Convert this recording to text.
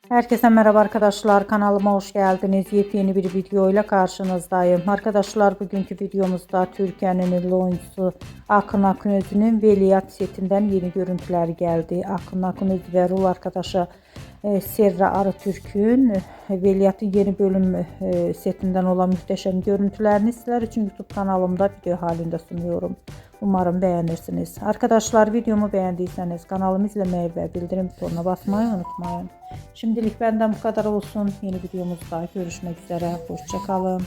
Herkese merhaba arkadaşlar, kanalıma hoş geldiniz. Yepyeni bir video ile karşınızdayım. Arkadaşlar, bugünkü videomuzda Türkiye'nin ünlü oyuncusu Akın Akınözü'nün Veliaht setinden yeni görüntüler geldi. Akın Akınözü ve rol arkadaşı Serra Arıtürk'ün Veliaht'ın yeni bölüm setinden olan muhteşem görüntülerini sizler için YouTube kanalımda video halinde sunuyorum. Umarım beğenirsiniz. Arkadaşlar, videomu beğendiyseniz kanalımı izlemeyi ve bildirim butonuna basmayı unutmayın. Şimdilik benden bu kadar olsun. Yeni videomuzda görüşmek üzere. Hoşça kalın.